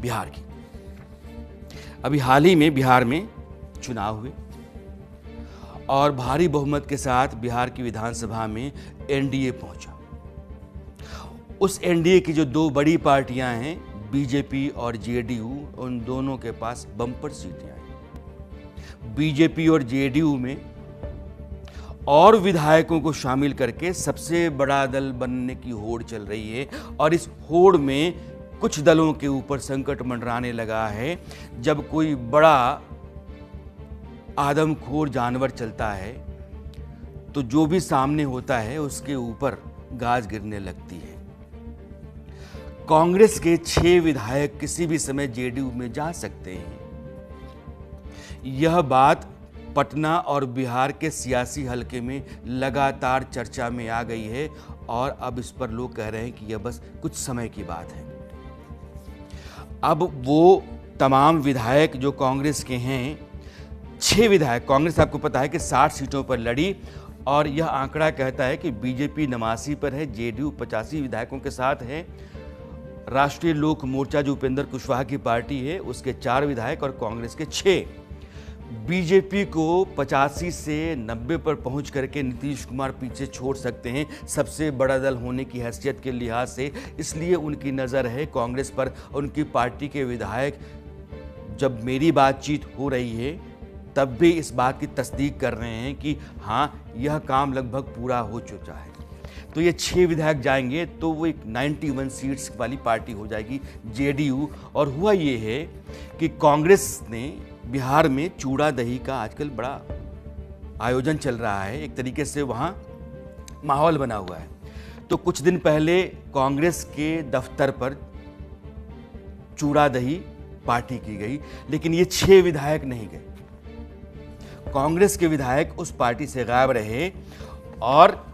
बिहार की। अभी हाल ही में बिहार में चुनाव हुए और भारी बहुमत के साथ बिहार की विधानसभा में एनडीए पहुंचा। उस एनडीए की जो दो बड़ी पार्टियां हैं, बीजेपी और जेडीयू, उन दोनों के पास बम्पर सीटें आई। बीजेपी और जेडीयू में और विधायकों को शामिल करके सबसे बड़ा दल बनने की होड़ चल रही है और इस होड़ में कुछ दलों के ऊपर संकट मंडराने लगा है। जब कोई बड़ा आदमखोर जानवर चलता है तो जो भी सामने होता है उसके ऊपर गाज गिरने लगती है। कांग्रेस के 6 विधायक किसी भी समय जेडीयू में जा सकते हैं। यह बात पटना और बिहार के सियासी हलके में लगातार चर्चा में आ गई है और अब इस पर लोग कह रहे हैं कि यह बस कुछ समय की बात है। अब वो तमाम विधायक जो कांग्रेस के हैं, 6 विधायक, कांग्रेस आपको पता है कि 60 सीटों पर लड़ी और यह आंकड़ा कहता है कि बीजेपी 89 पर है, जेडीयू 85 विधायकों के साथ है। राष्ट्रीय लोक मोर्चा जो उपेंद्र कुशवाहा की पार्टी है, उसके 4 विधायक और कांग्रेस के 6। बीजेपी को 85 से 90 पर पहुंच करके नीतीश कुमार पीछे छोड़ सकते हैं सबसे बड़ा दल होने की हैसियत के लिहाज से। इसलिए उनकी नज़र है कांग्रेस पर। उनकी पार्टी के विधायक, जब मेरी बातचीत हो रही है तब भी इस बात की तस्दीक कर रहे हैं कि हाँ, यह काम लगभग पूरा हो चुका है। तो ये 6 विधायक जाएंगे तो वो एक 91 सीट्स वाली पार्टी हो जाएगी जेडीयू। और हुआ ये है कि कांग्रेस ने बिहार में चूड़ा दही का आजकल बड़ा आयोजन चल रहा है, एक तरीके से वहाँ माहौल बना हुआ है। तो कुछ दिन पहले कांग्रेस के दफ्तर पर चूड़ा दही पार्टी की गई, लेकिन ये 6 विधायक नहीं गए। कांग्रेस के विधायक उस पार्टी से गायब रहे और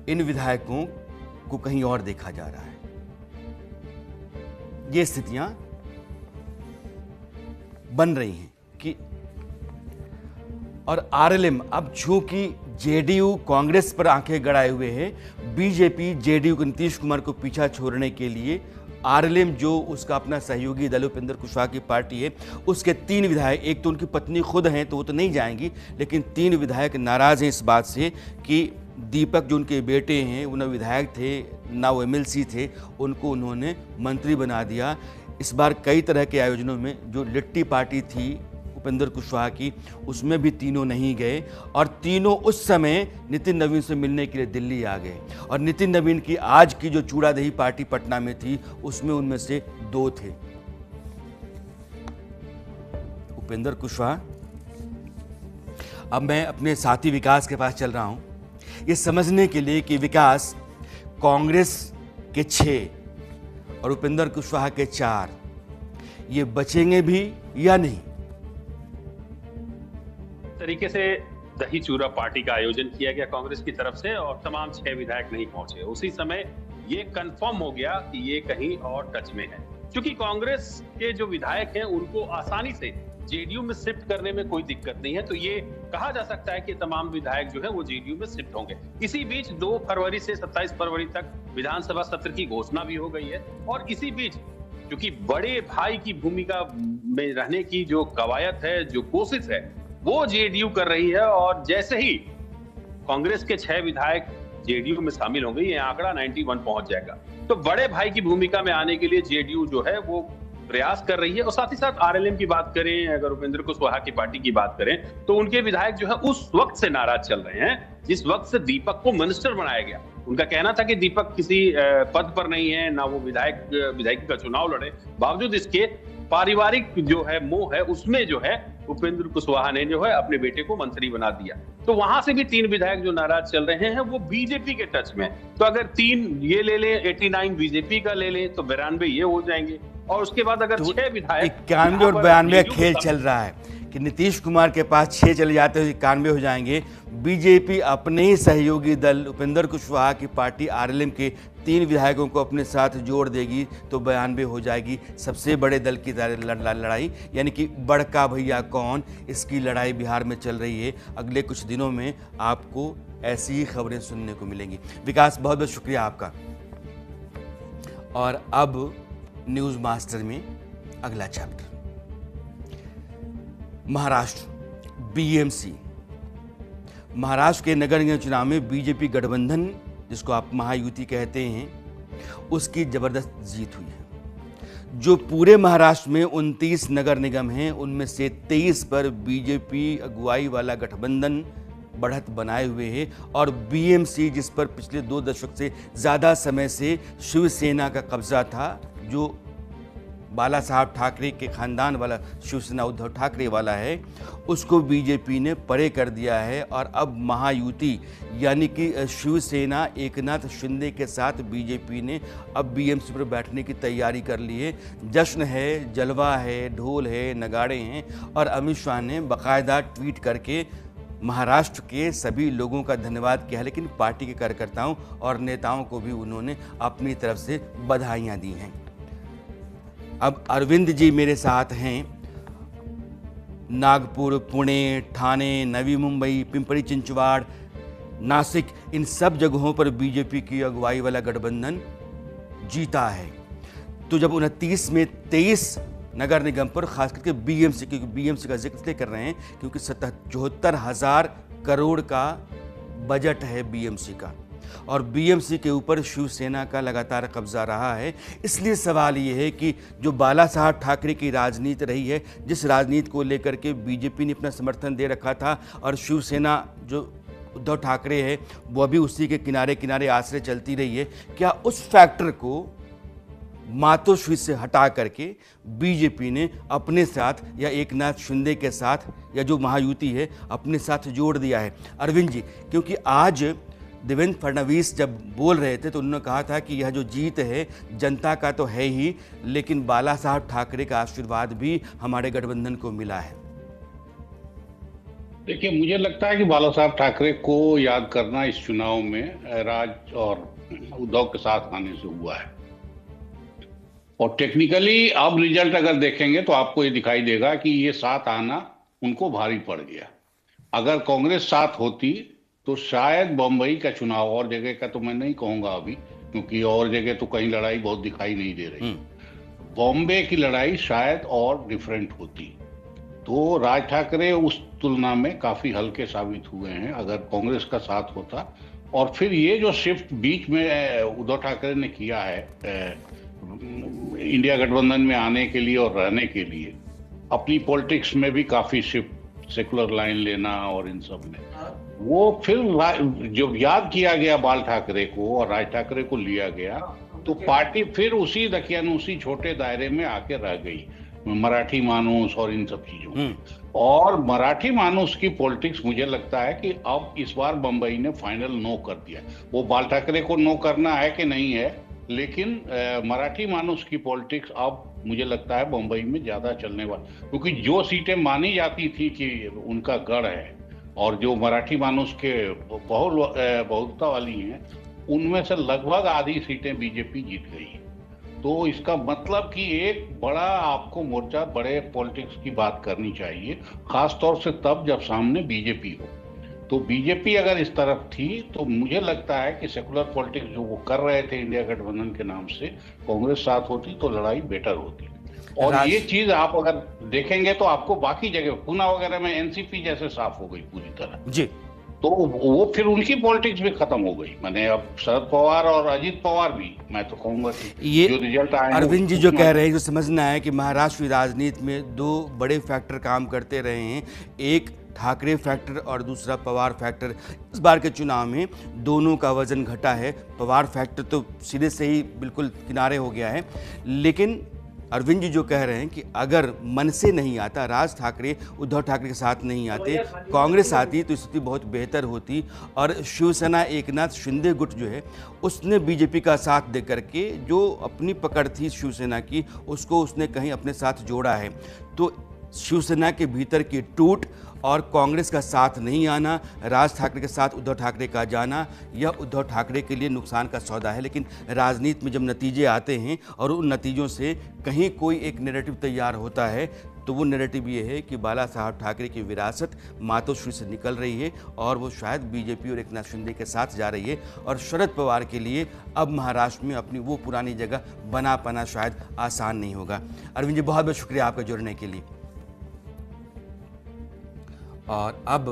इन विधायकों को कहीं और देखा जा रहा है। ये स्थितियां बन रही हैं कि और आरएलएम अब चूंकि जेडीयू कांग्रेस पर आंखें गड़ाए हुए है, बीजेपी जेडीयू को, नीतीश कुमार को पीछा छोड़ने के लिए आरएलएम जो उसका अपना सहयोगी दल उपेंद्र कुशवाहा की पार्टी है, उसके 3 विधायक, एक तो उनकी पत्नी खुद हैं तो वो तो नहीं जाएंगी, लेकिन 3 विधायक नाराज हैं इस बात से कि दीपक जो उनके बेटे हैं, वो न विधायक थे ना वो एमएलसी थे, उनको उन्होंने मंत्री बना दिया। इस बार कई तरह के आयोजनों में जो लिट्टी पार्टी थी उपेंद्र कुशवाहा की, उसमें भी तीनों नहीं गए और तीनों उस समय नितिन नवीन से मिलने के लिए दिल्ली आ गए। और नितिन नवीन की आज की जो चूड़ा दही पार्टी पटना में थी, उसमें उनमें से 2 थे। उपेंद्र कुशवाहा। अब मैं अपने साथी विकास के पास चल रहा हूं ये समझने के लिए कि विकास, कांग्रेस के 6 और उपेंद्र कुशवाहा के 4, ये बचेंगे भी या नहीं? तरीके से दही चूरा पार्टी का आयोजन किया गया कांग्रेस की तरफ से और तमाम 6 विधायक नहीं पहुंचे। उसी समय ये कंफर्म हो गया कि ये कहीं और टच में है, क्योंकि कांग्रेस के जो विधायक हैं उनको आसानी से जेडीयू में शिफ्ट करने में कोई दिक्कत नहीं है। तो ये कहा जा सकता है कि तमाम विधायक जो है वो जेडीयू में शिफ्ट होंगे। इसी बीच 2 फरवरी से 27 फरवरी तक विधानसभा सत्र की घोषणा भी हो गई है और इसी बीच क्योंकि बड़े भाई की भूमिका में रहने की जो कवायद है, जो कोशिश है, वो जेडीयू कर रही है। और जैसे ही कांग्रेस के 6 विधायक जेडीयू में शामिल होंगे, ये आंकड़ा 91 पहुंच जाएगा। तो बड़े भाई की भूमिका में आने के लिए जेडीयू जो है वो प्रयास कर रही है। और साथ ही साथ आरएलएम की बात करें, अगर उपेंद्र कुशवाहा की पार्टी की बात करें, तो उनके विधायक जो है उस वक्त से नाराज चल रहे हैं जिस वक्त से दीपक को मिनिस्टर बनाया गया। उनका कहना था कि दीपक किसी पद पर नहीं है, ना वो विधायकी का चुनाव लड़े। बावजूद इसके पारिवारिक जो है मोह है, उसमें जो है उपेंद्र कुशवाहा ने जो है अपने बेटे को मंत्री बना दिया। तो वहां से भी 3 विधायक जो नाराज चल रहे हैं वो बीजेपी के टच में। तो अगर 3 ये ले लें, 89 बीजेपी का ले लें, तो 92 ये हो जाएंगे। और उसके बाद अगर 6 विधायक, 91 और 92 खेल चल रहा है कि नीतीश कुमार के पास 6 चले जाते हैं, 91 हो जाएंगे। बीजेपी अपने ही सहयोगी दल उपेंद्र कुशवाहा की पार्टी आरएलएम के 3 विधायकों को अपने साथ जोड़ देगी तो 92 हो जाएगी। सबसे बड़े दल की लड़ाई, यानी कि बड़का भैया कौन, इसकी लड़ाई बिहार में चल रही है। अगले कुछ दिनों में आपको ऐसी ही खबरें सुनने को मिलेंगी। विकास, बहुत बहुत शुक्रिया आपका। और अब न्यूज मास्टर में अगला चैप्टर। महाराष्ट्र बीएमसी। महाराष्ट्र के नगर निगम चुनाव में बीजेपी गठबंधन, जिसको आप महायुति कहते हैं, उसकी जबरदस्त जीत हुई है। जो पूरे महाराष्ट्र में 29 नगर निगम हैं, उनमें से 23 पर बीजेपी अगुवाई वाला गठबंधन बढ़त बनाए हुए है और बीएमसी, जिस पर पिछले 2 दशक से ज़्यादा समय से शिवसेना का कब्जा था, जो बाला साहब ठाकरे के खानदान वाला शिवसेना उद्धव ठाकरे वाला है, उसको बीजेपी ने परे कर दिया है। और अब महायुति यानी कि शिवसेना एकनाथ शिंदे के साथ बीजेपी ने अब बीएमसी पर बैठने की तैयारी कर ली है। जश्न है, जलवा है, ढोल है, नगाड़े हैं और अमित शाह ने बाकायदा ट्वीट करके महाराष्ट्र के सभी लोगों का धन्यवाद किया है, लेकिन पार्टी के कार्यकर्ताओं और नेताओं को भी उन्होंने अपनी तरफ से बधाइयाँ दी हैं। अब अरविंद जी मेरे साथ हैं। नागपुर, पुणे, ठाणे, नवी मुंबई, पिंपरी चिंचवाड़, नासिक, इन सब जगहों पर बीजेपी की अगुवाई वाला गठबंधन जीता है। तो जब 29 में 23 नगर निगम पर, खास करके बीएमसी, क्योंकि बीएमसी का जिक्र इसलिए कर रहे हैं क्योंकि 74,000 करोड़ का बजट है बीएमसी का और बीएमसी के ऊपर शिवसेना का लगातार कब्जा रहा है। इसलिए सवाल ये है कि जो बाला साहब ठाकरे की राजनीति रही है, जिस राजनीति को लेकर के बीजेपी ने अपना समर्थन दे रखा था और शिवसेना जो उद्धव ठाकरे है वो अभी उसी के किनारे किनारे आश्रय चलती रही है, क्या उस फैक्टर को मातोश्री से हटा करके बीजेपी ने अपने साथ या एकनाथ शिंदे के साथ या जो महायुति है अपने साथ जोड़ दिया है? अरविंद जी, क्योंकि आज देवेंद्र फडणवीस जब बोल रहे थे तो उन्होंने कहा था कि यह जो जीत है जनता का तो है ही, लेकिन बाला साहब ठाकरे का आशीर्वाद भी हमारे गठबंधन को मिला है। देखिए, मुझे लगता है कि बाला साहब ठाकरे को याद करना इस चुनाव में राज और उद्धव के साथ आने से हुआ है। और टेक्निकली अब रिजल्ट अगर देखेंगे तो आपको ये दिखाई देगा कि ये साथ आना उनको भारी पड़ गया। अगर कांग्रेस साथ होती तो शायद बम्बई का चुनाव, और जगह का तो मैं नहीं कहूंगा अभी, क्योंकि और जगह तो कहीं लड़ाई बहुत दिखाई नहीं दे रही, बॉम्बे की लड़ाई शायद और डिफरेंट होती। तो राज ठाकरे उस तुलना में काफी हल्के साबित हुए हैं अगर कांग्रेस का साथ होता। और फिर ये जो शिफ्ट बीच में उद्धव ठाकरे ने किया है इंडिया गठबंधन में आने के लिए और रहने के लिए, अपनी पॉलिटिक्स में भी काफी शिफ्ट, सेकुलर लाइन लेना और इन सब में, वो फिर जब याद किया गया बाल ठाकरे को और राज ठाकरे को लिया गया तो पार्टी फिर उसी दकियानूसी छोटे दायरे में आके रह गई, मराठी मानूस और इन सब चीजों में। और मराठी मानूस की पॉलिटिक्स मुझे लगता है कि अब इस बार बंबई ने फाइनल नो कर दिया। वो बाल ठाकरे को नो करना है कि नहीं है, लेकिन मराठी मानूस की पॉलिटिक्स अब मुझे लगता है बंबई में ज्यादा चलने वाली, क्योंकि जो सीटें मानी जाती थी कि उनका गढ़ है और जो मराठी मानूस के बहुलता वाली हैं, उनमें से लगभग आधी सीटें बीजेपी जीत गई। तो इसका मतलब कि एक बड़ा आपको मोर्चा, बड़े पॉलिटिक्स की बात करनी चाहिए, खास तौर से तब जब सामने बीजेपी हो। तो बीजेपी अगर इस तरफ थी तो मुझे लगता है कि सेकुलर पॉलिटिक्स जो वो कर रहे थे इंडिया गठबंधन के नाम से, कांग्रेस साथ होती तो लड़ाई बेटर होती। और ये चीज आप अगर देखेंगे तो आपको बाकी जगह पुणे वगैरह में एनसीपी जैसे साफ हो गई पूरी तरह जी, तो वो फिर उनकी पॉलिटिक्स भी खत्म हो गई। मैंने अब शरद पवार और अजीत पवार भी, मैं तो कहूंगा ये जो रिजल्ट आए, अरविंद जी जो कह रहे हैं, जो समझना है कि महाराष्ट्र राजनीति में 2 बड़े फैक्टर काम करते रहे हैं, एक ठाकरे फैक्टर और दूसरा पवार फैक्टर। इस बार के चुनाव में दोनों का वजन घटा है। पवार फैक्टर तो सिरे से ही बिल्कुल किनारे हो गया है, लेकिन अरविंद जी जो कह रहे हैं कि अगर मन से नहीं आता, राज ठाकरे उद्धव ठाकरे के साथ नहीं आते, कांग्रेस आती तो स्थिति बहुत बेहतर होती। और शिवसेना एकनाथ शिंदे गुट जो है उसने बीजेपी का साथ दे करके जो अपनी पकड़ थी शिवसेना की, उसको उसने कहीं अपने साथ जोड़ा है। तो शिवसेना के भीतर की टूट और कांग्रेस का साथ नहीं आना, राज ठाकरे के साथ उद्धव ठाकरे का जाना, यह उद्धव ठाकरे के लिए नुकसान का सौदा है। लेकिन राजनीति में जब नतीजे आते हैं और उन नतीजों से कहीं कोई एक नैरेटिव तैयार होता है, तो वो नैरेटिव ये है कि बाला साहब ठाकरे की विरासत मातोश्री से निकल रही है और वो शायद बीजेपी और एकनाथ शिंदे के साथ जा रही है और शरद पवार के लिए अब महाराष्ट्र में अपनी वो पुरानी जगह बना पाना शायद आसान नहीं होगा। अरविंद जी, बहुत बहुत शुक्रिया आपका जुड़ने के लिए। और अब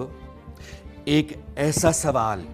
एक ऐसा सवाल